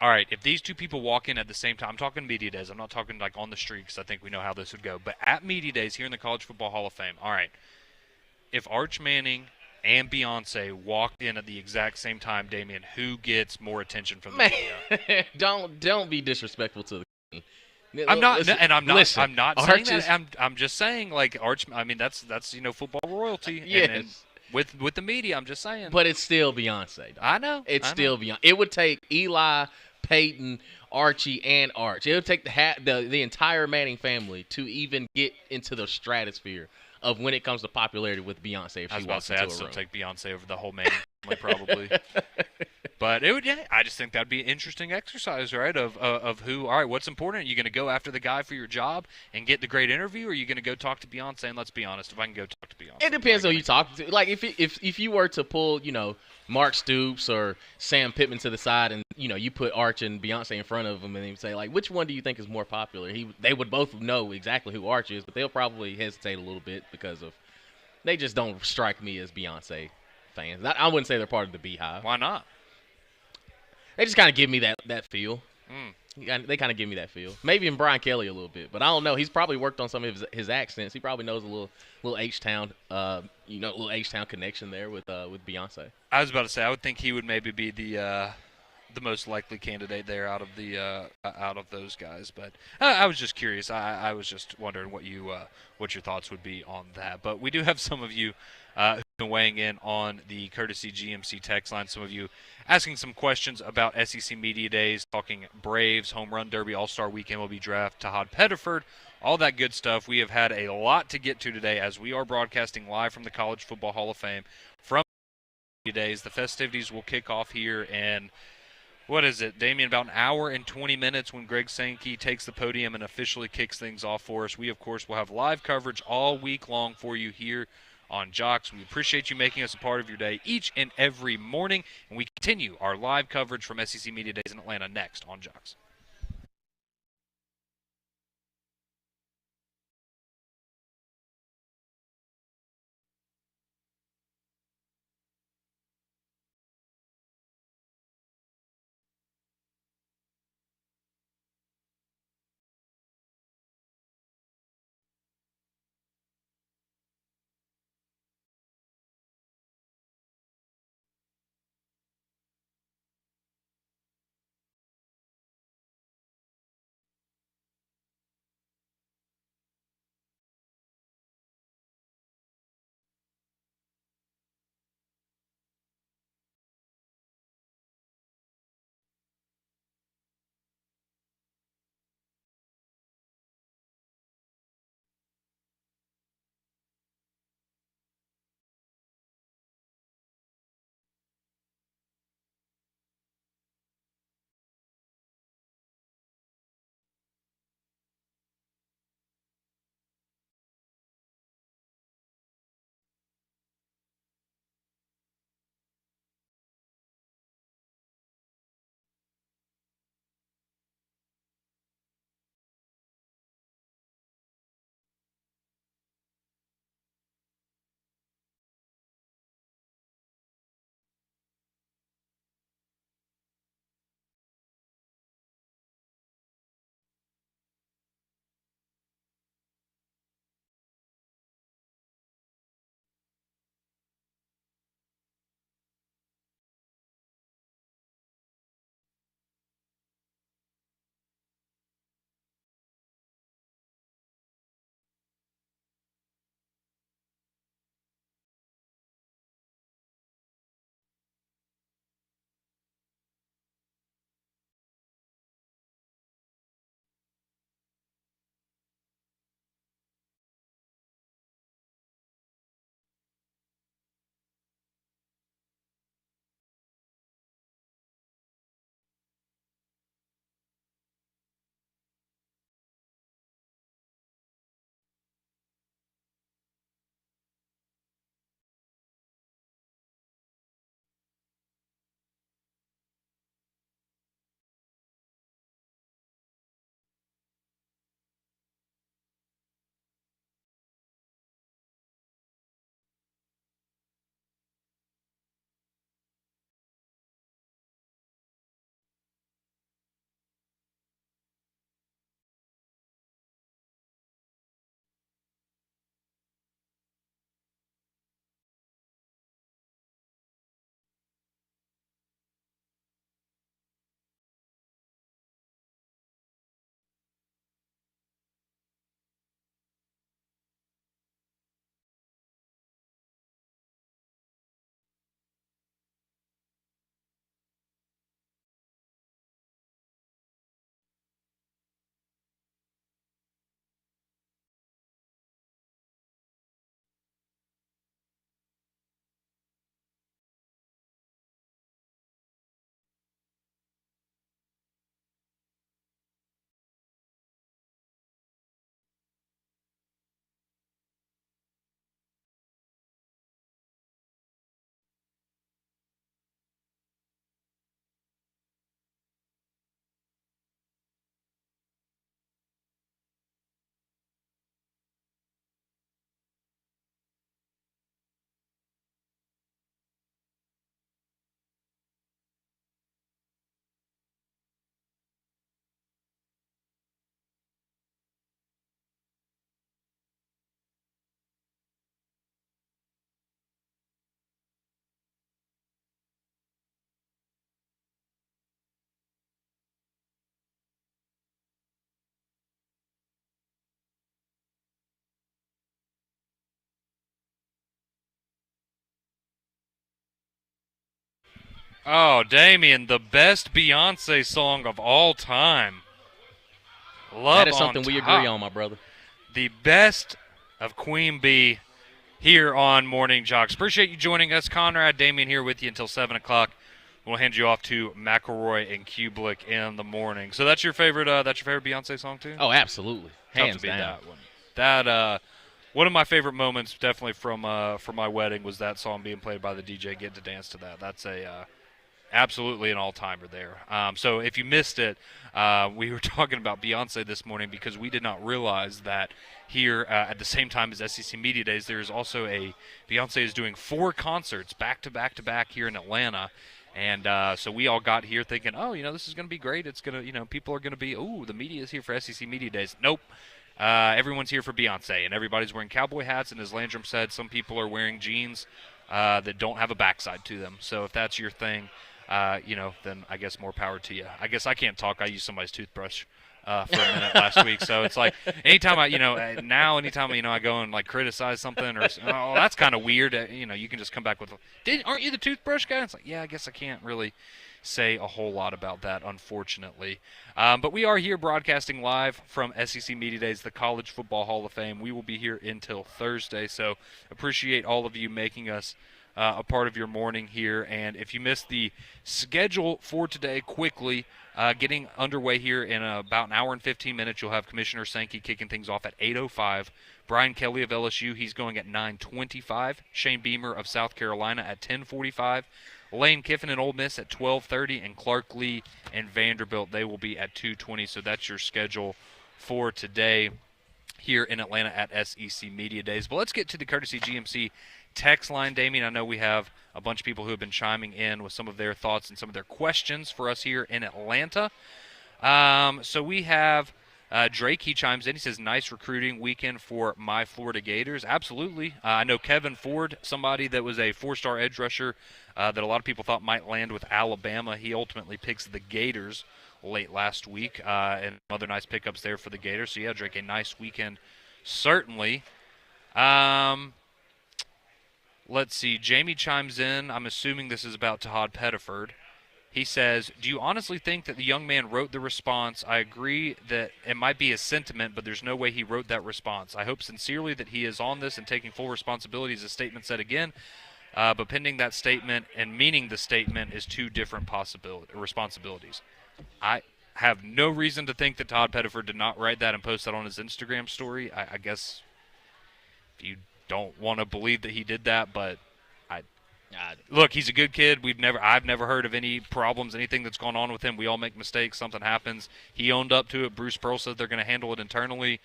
all right, if these two people walk in at the same time, I'm talking media days. I'm not talking like on the street because I think we know how this would go. But at media days here in the College Football Hall of Fame, all right, if Arch Manning and Beyonce walked in at the exact same time, Damian, who gets more attention from the media? Don't be disrespectful to the I'm not, listen, and I'm not. listen, I'm not saying that. I'm just saying like Arch. I mean that's football royalty. Yes. And with the media, I'm just saying. But it's still Beyonce. Dog. I know. It's still Beyonce. It would take Eli, Peyton, Archie, and Arch. It would take the entire Manning family to even get into the stratosphere of when it comes to popularity with Beyonce. If she walks into a room, I'd still take Beyonce over the whole Manning family probably. But it would. Yeah, I just think that'd be an interesting exercise, right? Of who. All right, what's important? Are you going to go after the guy for your job and get the great interview, or are you going to go talk to Beyonce? And let's be honest, if I can go talk to Beyonce, it depends on who you talk to. Like if you were to pull, Mark Stoops or Sam Pittman to the side, and you put Arch and Beyonce in front of them, and you say like, which one do you think is more popular? They would both know exactly who Arch is, but they'll probably hesitate a little bit because they just don't strike me as Beyonce fans. I wouldn't say they're part of the Beehive. Why not? They just kind of give me that feel. They kind of give me that feel. Maybe in Brian Kelly a little bit, but I don't know. He's probably worked on some of his accents. He probably knows a little H-Town, little H-Town connection there with Beyonce. I was about to say I would think he would maybe be the most likely candidate there out of those guys. But I was just curious. I was just wondering what your thoughts would be on that. But we do have some of you who've been weighing in on the courtesy GMC text line. Some of you asking some questions about SEC Media Days, talking Braves, Home Run Derby, All-Star Weekend will be draft, Tahad Pettiford, all that good stuff. We have had a lot to get to today as we are broadcasting live from the College Football Hall of Fame from Media Days. The festivities will kick off here in, what is it, Damian, about an hour and 20 minutes when Greg Sankey takes the podium and officially kicks things off for us. We, of course, will have live coverage all week long for you here on Jox. We appreciate you making us a part of your day each and every morning, and we continue our live coverage from SEC Media Days in Atlanta next on Jox. Oh, Damien, the best Beyonce song of all time. Love That is on something we Top. agree on, my brother. The best of Queen Bee here on Morning Jox. Appreciate you joining us. Conrad, Damien here with you until 7 o'clock. We'll hand you off to McElroy and Kubelik in the morning. So that's your favorite Beyonce song too? Oh, absolutely. Tough Hands to beat down. that one. That one of my favorite moments, definitely from my wedding, was that song being played by the DJ. Getting to dance to that. That's absolutely an all-timer there. So if you missed it, we were talking about Beyonce this morning because we did not realize that here at the same time as SEC Media Days, there is also Beyonce is doing 4 concerts back to back to back here in Atlanta. And so we all got here thinking, oh, this is going to be great. It's going to, people are going to be, the media is here for SEC Media Days. Nope. Everyone's here for Beyonce, and everybody's wearing cowboy hats. And as Landrum said, some people are wearing jeans that don't have a backside to them. So if that's your thing, then I guess more power to you. I guess I can't talk. I used somebody's toothbrush for a minute last week. So it's like anytime anytime I go and like criticize something or, oh, that's kind of weird. You can just come back with, aren't you the toothbrush guy? It's like, yeah, I guess I can't really say a whole lot about that, unfortunately. But we are here broadcasting live from SEC Media Days, the College Football Hall of Fame. We will be here until Thursday. So appreciate all of you making us a part of your morning here. And if you missed the schedule for today, quickly getting underway here in about an hour and 15 minutes, you'll have Commissioner Sankey kicking things off at 8:05. Brian Kelly of LSU, he's going at 9:25. Shane Beamer of South Carolina at 10:45. Lane Kiffin and Ole Miss at 12:30, and Clark Lee and Vanderbilt, they will be at 2:20. So that's your schedule for today here in Atlanta at SEC Media Days. But let's get to the Courtesy GMC text line, Damien. I know we have a bunch of people who have been chiming in with some of their thoughts and some of their questions for us here in Atlanta. So we have Drake. He chimes in. He says, nice recruiting weekend for my Florida Gators. Absolutely. I know Kevin Ford, somebody that was a 4-star edge rusher that a lot of people thought might land with Alabama. He ultimately picks the Gators late last week, and other nice pickups there for the Gators. So, yeah, Drake, a nice weekend, certainly. Let's see. Jamie chimes in. I'm assuming this is about Todd Pettiford. He says, do you honestly think that the young man wrote the response? I agree that it might be a sentiment, but there's no way he wrote that response. I hope sincerely that he is on this and taking full responsibility, as the statement said again. But pending that statement and meaning the statement is 2 different responsibilities. I have no reason to think that Todd Pettiford did not write that and post that on his Instagram story. I guess if you don't want to believe that he did that, but look, he's a good kid. I've never heard of any problems, anything that's gone on with him. We all make mistakes. Something happens. He owned up to it. Bruce Pearl said they're going to handle it internally.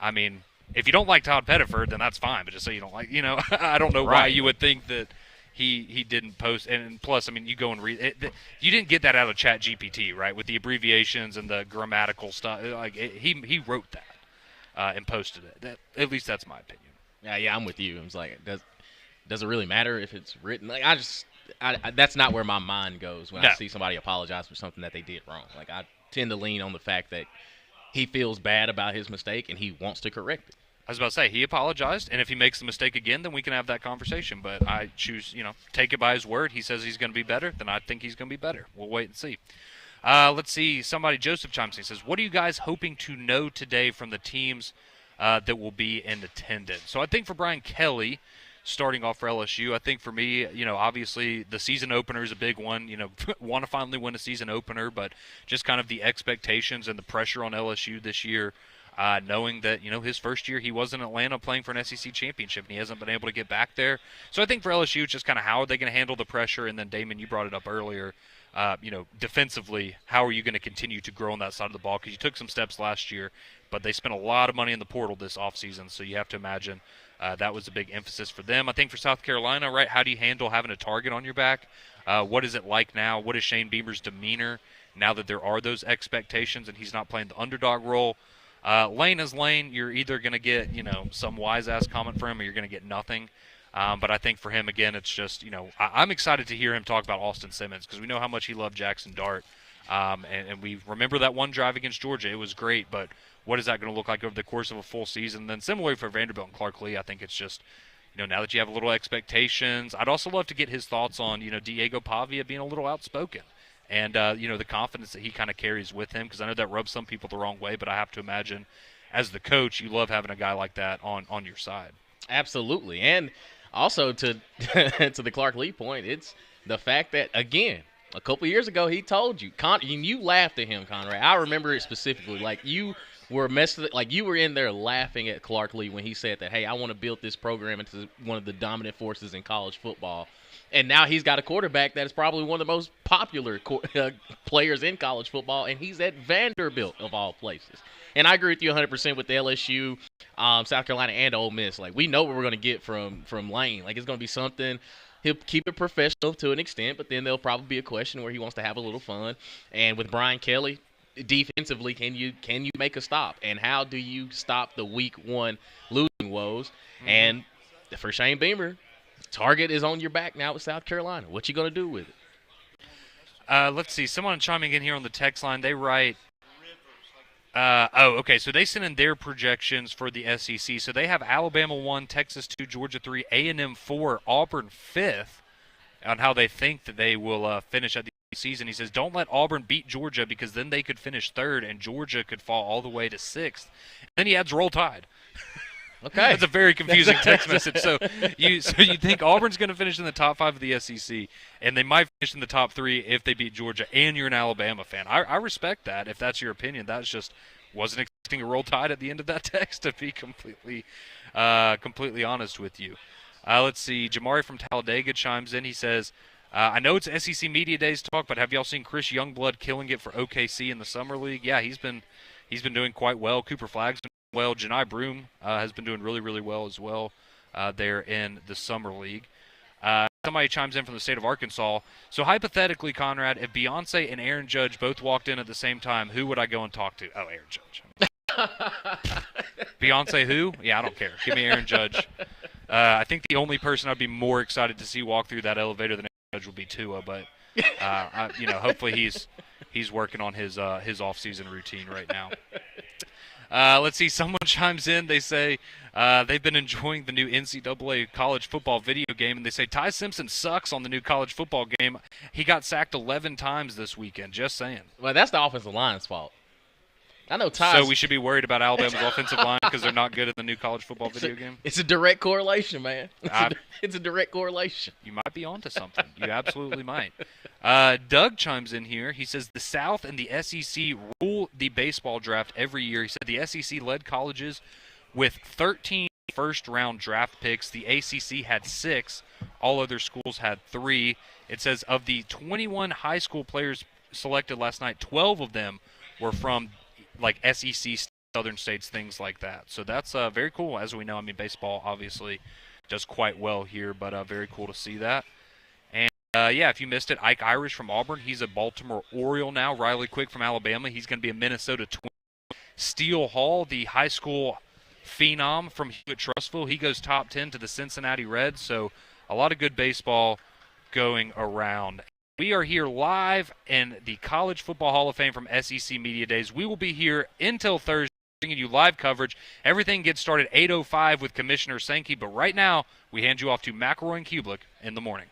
I mean, if you don't like Todd Pettiford, then that's fine. But just say you don't like, I don't know why you would think that he didn't post. And plus, I mean, you go and read it. You didn't get that out of Chat GPT, right? With the abbreviations and the grammatical stuff. He wrote that and posted it. At least that's my opinion. Yeah, I'm with you. It's like, does it really matter if it's written? Like, that's not where my mind goes when I see somebody apologize for something that they did wrong. Like, I tend to lean on the fact that he feels bad about his mistake and he wants to correct it. I was about to say, he apologized, and if he makes the mistake again, then we can have that conversation. But I choose, take it by his word. He says he's going to be better, then I think he's going to be better. We'll wait and see. Let's see. Joseph chimes in, says, what are you guys hoping to know today from the teams that will be in attendance? So I think for Brian Kelly, starting off for LSU, I think for me, obviously the season opener is a big one. Want to finally win a season opener, but just kind of the expectations and the pressure on LSU this year, knowing that, his first year he was in Atlanta playing for an SEC championship, and he hasn't been able to get back there. So I think for LSU, it's just kind of how are they going to handle the pressure, and then Damon, you brought it up earlier, defensively, how are you going to continue to grow on that side of the ball? Because you took some steps last year, but they spent a lot of money in the portal this offseason, so you have to imagine that was a big emphasis for them. I think for South Carolina, right, how do you handle having a target on your back? What is it like now? What is Shane Beamer's demeanor now that there are those expectations and he's not playing the underdog role? Lane is Lane. You're either going to get, some wise-ass comment from him or you're going to get nothing. But I think for him, again, it's just, I'm excited to hear him talk about Austin Simmons because we know how much he loved Jackson Dart. And we remember that one drive against Georgia. It was great, but what is that going to look like over the course of a full season? And then similarly for Vanderbilt and Clark Lee, I think it's just, now that you have a little expectations. I'd also love to get his thoughts on, Diego Pavia being a little outspoken and, the confidence that he kind of carries with him, because I know that rubs some people the wrong way, but I have to imagine as the coach, you love having a guy like that on your side. Absolutely. And also to to the Clark Lee point, it's the fact that, again, a couple years ago he told you, you laughed at him, Conrad. I remember it specifically. Like, you were you were in there laughing at Clark Lee when he said that, hey, I want to build this program into one of the dominant forces in college football. And now he's got a quarterback that is probably one of the most popular players in college football, and he's at Vanderbilt of all places. And I agree with you 100% with the LSU, South Carolina, and Ole Miss. Like, we know what we're going to get from Lane. Like, it's going to be something. He'll keep it professional to an extent, but then there'll probably be a question where he wants to have a little fun. And with Brian Kelly, defensively, can you make a stop? And how do you stop the week one losing woes? Mm-hmm. And for Shane Beamer, target is on your back now with South Carolina. What you going to do with it? Let's see. Someone chiming in here on the text line. They write, okay. So they sent in their projections for the SEC. So they have Alabama 1, Texas 2, Georgia 3, A&M 4, Auburn 5th on how they think that they will finish at the season. He says, don't let Auburn beat Georgia because then they could finish 3rd and Georgia could fall all the way to 6th. Then he adds Roll Tide. Okay. That's a very confusing text message. So you think Auburn's going to finish in the top 5 of the SEC, and they might finish in the top 3 if they beat Georgia, and you're an Alabama fan. I respect that. If that's your opinion, that's just wasn't expecting a Roll Tide at the end of that text, to be completely honest with you. Let's see. Jamari from Talladega chimes in. He says, I know it's SEC Media Days talk, but have y'all seen Chris Youngblood killing it for OKC in the Summer League? Yeah, he's been doing quite well. Cooper Flagg's been well. Janai Broom has been doing really, really well as well there in the Summer League. Somebody chimes in from the state of Arkansas. So hypothetically, Conrad, if Beyonce and Aaron Judge both walked in at the same time, who would I go and talk to? Oh, Aaron Judge. Beyonce who? Yeah, I don't care. Give me Aaron Judge. I think the only person I'd be more excited to see walk through that elevator than Aaron Judge would be Tua, but hopefully he's working on his off-season routine right now. Let's see. Someone chimes in. They say they've been enjoying the new NCAA college football video game, and they say Ty Simpson sucks on the new college football game. He got sacked 11 times this weekend. Just saying. Well, that's the offensive line's fault. I know Ty. So we should be worried about Alabama's offensive line because they're not good at the new college football video game? It's a direct correlation, man. It's a direct correlation. You might be onto something. You absolutely might. Doug chimes in here. He says the South and the SEC rule the baseball draft every year. He said the SEC led colleges with 13 first-round draft picks. The ACC had 6. All other schools had 3. It says of the 21 high school players selected last night, 12 of them were from like SEC Southern states, things like that. So that's very cool. As we know, I mean, baseball obviously does quite well here, but very cool to see that. And, if you missed it, Ike Irish from Auburn, he's a Baltimore Oriole now. Riley Quick from Alabama, he's going to be a Minnesota Twin. Steele Hall, the high school phenom from Hewitt-Trussville, he goes top 10 to the Cincinnati Reds. So a lot of good baseball going around. We are here live in the College Football Hall of Fame from SEC Media Days. We will be here until Thursday, bringing you live coverage. Everything gets started 8:05 with Commissioner Sankey, but right now we hand you off to McElroy and Kublick in the morning.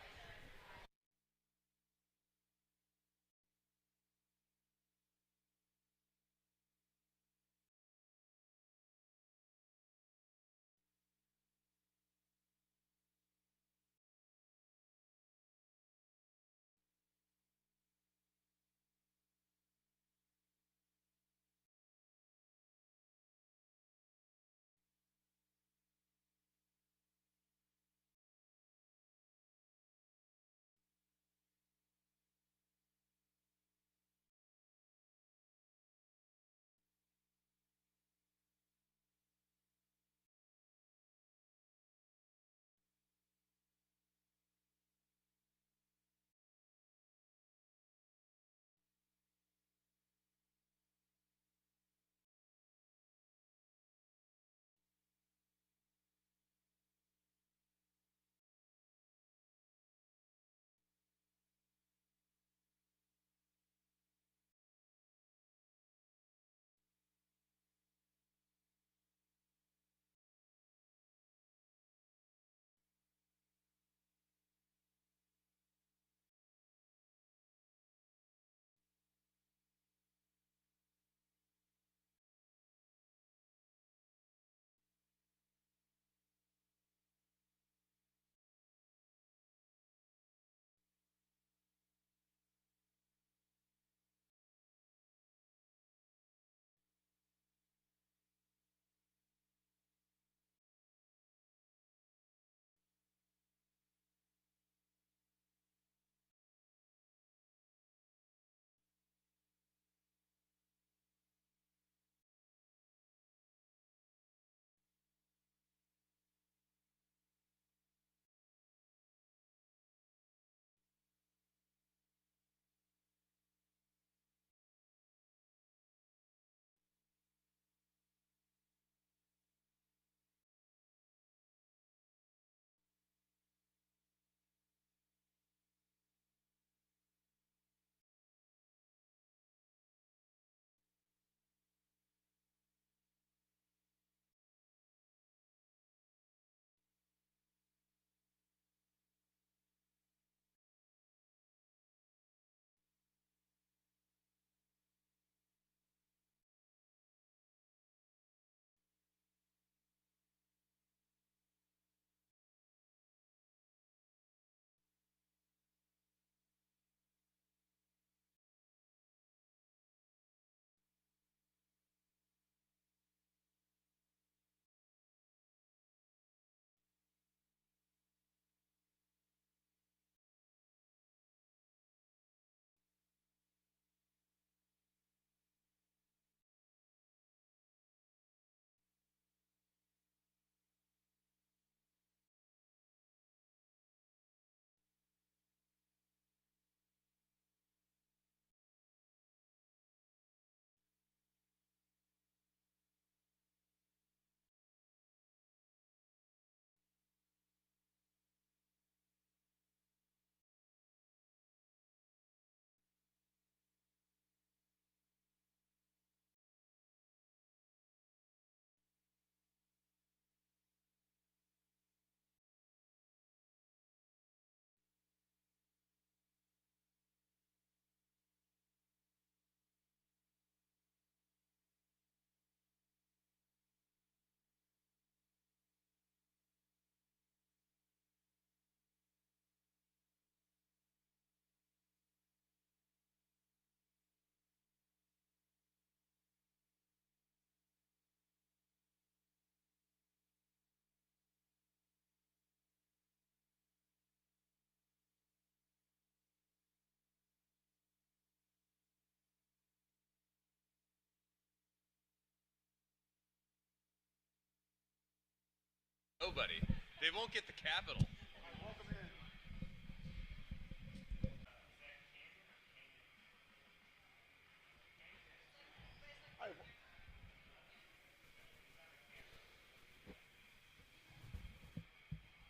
Nobody. They won't get the capital.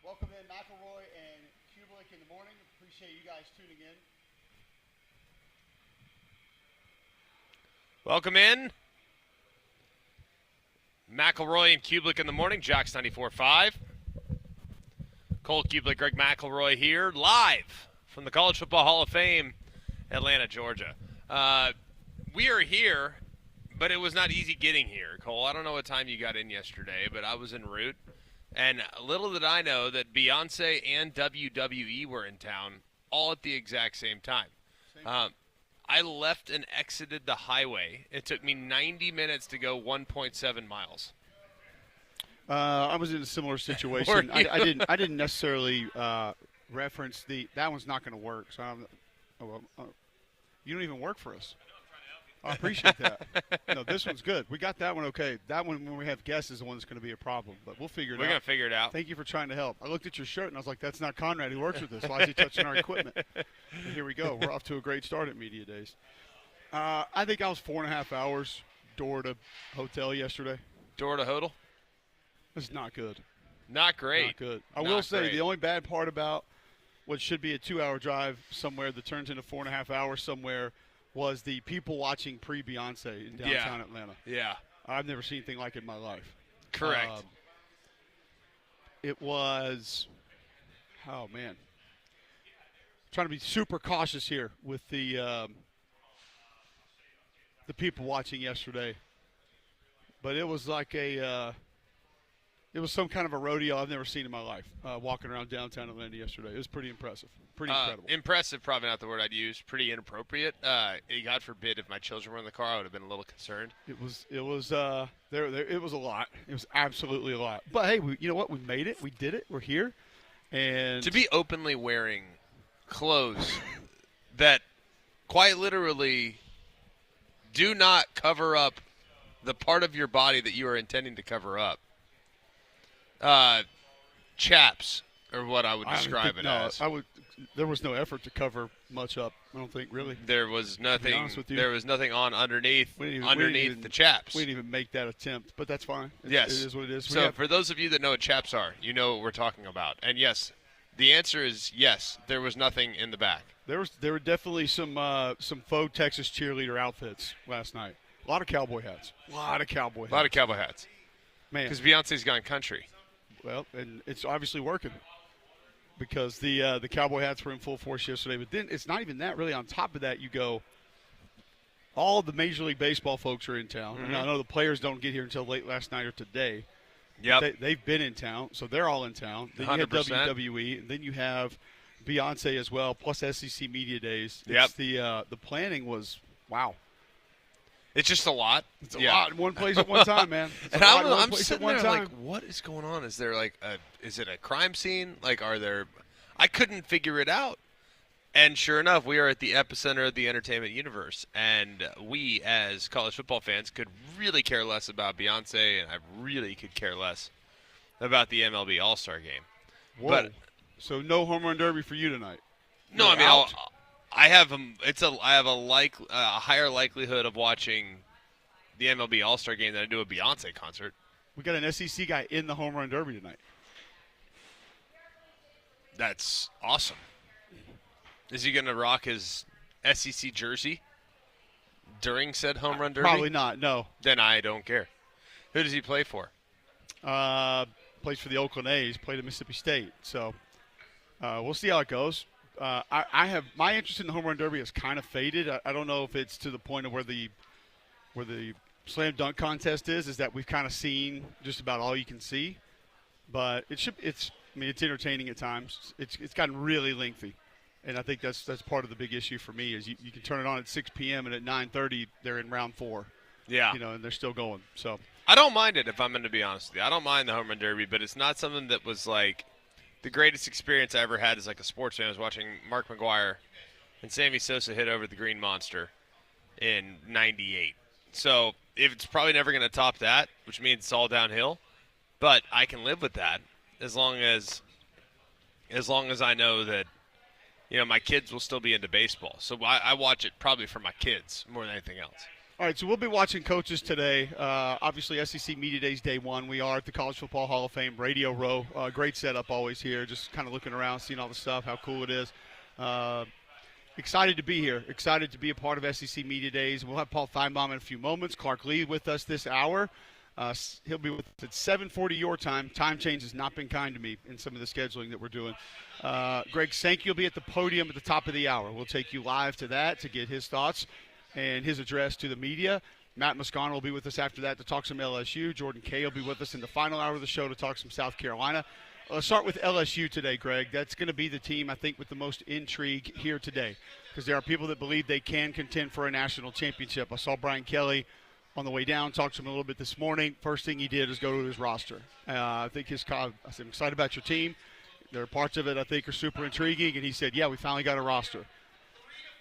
Welcome in, McElroy and Kubelik in the morning. Appreciate you guys tuning in. Welcome in. McElroy and Kubelik in the morning. Jox 94.5. Cole Kubelik, Greg McElroy here, live from the College Football Hall of Fame, Atlanta, Georgia. We are here, but it was not easy getting here. Cole, I don't know what time you got in yesterday, but I was en route. And little did I know that Beyonce and WWE were in town all at the exact same time. I left and exited the highway. It took me 90 minutes to go 1.7 miles. I was in a similar situation. I didn't necessarily reference that one's not going to work. So you don't even work for us. I appreciate that. No, this one's good. We got that one okay. That one, when we have guests, is the one that's going to be a problem. But we'll figure it out. We're going to figure it out. Thank you for trying to help. I looked at your shirt, and I was like, that's not Conrad who works with us. Why is he touching our equipment? And here we go. We're off to a great start at Media Days. I think I was 4.5 hours door to hotel yesterday. Door to hodl? It's not good. Not great. Not good. I will say the only bad part about what should be a 2-hour drive somewhere that turns into 4.5 hours somewhere was the people watching pre-Beyonce in downtown Atlanta. Yeah. I've never seen anything like it in my life. Correct. It was, oh, man. Trying to be super cautious here with the people watching yesterday. But it was like it was some kind of a rodeo I've never seen in my life, walking around downtown Atlanta yesterday. It was pretty impressive. Pretty incredible. Impressive, probably not the word I'd use. Pretty inappropriate. God forbid if my children were in the car, I would have been a little concerned. It was it was a lot. It was absolutely a lot. But hey, you know what? We made it. We did it. We're here. And to be openly wearing clothes that quite literally do not cover up the part of your body that you are intending to cover up. Chaps are what I would describe it as. There was no effort to cover much up. I don't think really. There was nothing. There was nothing on underneath the chaps. We didn't even make that attempt, but that's fine. Yes, it is what it is. So for those of you that know what chaps are, you know what we're talking about. And yes, the answer is yes. There was nothing in the back. There were definitely some faux Texas cheerleader outfits last night. A lot of cowboy hats. A lot of cowboy hats. Man, because Beyonce's gone country. Well, and it's obviously working because the cowboy hats were in full force yesterday. But then it's not even that really. On top of that, you go, all the Major League Baseball folks are in town. Mm-hmm. And I know the players don't get here until late last night or today. Yep. They've been in town, so they're all in town. Then 100%. you have WWE, and then you have Beyonce as well, plus SEC Media Days. Yep. The planning was, wow. It's just a lot. It's a lot in one place at one time, man. And I'm sitting there like, what is going on? Is there is it a crime scene? I couldn't figure it out. And sure enough, we are at the epicenter of the entertainment universe. And we, as college football fans, could really care less about Beyonce, and I really could care less about the MLB All-Star Game. Whoa. But, so no home run derby for you tonight? No, I mean, I have a higher likelihood of watching the MLB All-Star Game than I do a Beyonce concert. We got an SEC guy in the home run derby tonight. That's awesome. Is he going to rock his SEC jersey during said home run derby? Probably not, no. Then I don't care. Who does he play for? Plays for the Oakland A's, played at Mississippi State. So we'll see how it goes. I have my interest in the home run derby has kind of faded. I don't know if it's to the point of where the slam dunk contest is that we've kind of seen just about all you can see. But it's entertaining at times. It's gotten really lengthy. And I think that's part of the big issue for me is you can turn it on at 6 p.m. and at 9:30 they're in round 4. Yeah. And they're still going. So I don't mind it, if I'm going to be honest with you. I don't mind the home run derby, but it's not something that was like the greatest experience I ever had as like a sports fan. I was watching Mark McGwire and Sammy Sosa hit over the Green Monster in '98. So if it's probably never going to top that, which means it's all downhill, but I can live with that. as long as I know that, my kids will still be into baseball. So I watch it probably for my kids more than anything else. All right, so we'll be watching coaches today. Obviously, SEC Media Days Day 1. We are at the College Football Hall of Fame Radio Row. Great setup always here, just kind of looking around, seeing all the stuff, how cool it is. Excited to be here. Excited to be a part of SEC Media Days. We'll have Paul Feinbaum in a few moments. Clark Lee with us this hour. He'll be with us at 7:40 your time. Time change has not been kind to me in some of the scheduling that we're doing. Greg Sankey will be at the podium at the top of the hour. We'll take you live to that to get his thoughts and his address to the media. Matt Moscano will be with us after that to talk some LSU. Jordan Kay will be with us in the final hour of the show to talk some South Carolina. Let's start with LSU today, Greg. That's going to be the team, I think, with the most intrigue here today, because there are people that believe they can contend for a national championship. I saw Brian Kelly on the way down, talked to him a little bit this morning. First thing he did is go to his roster. I think I said, I'm excited about your team. There are parts of it I think are super intriguing. And he said, yeah, we finally got a roster.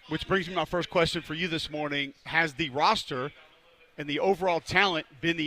Which brings me to my first question for you this morning. Has the roster and the overall talent been the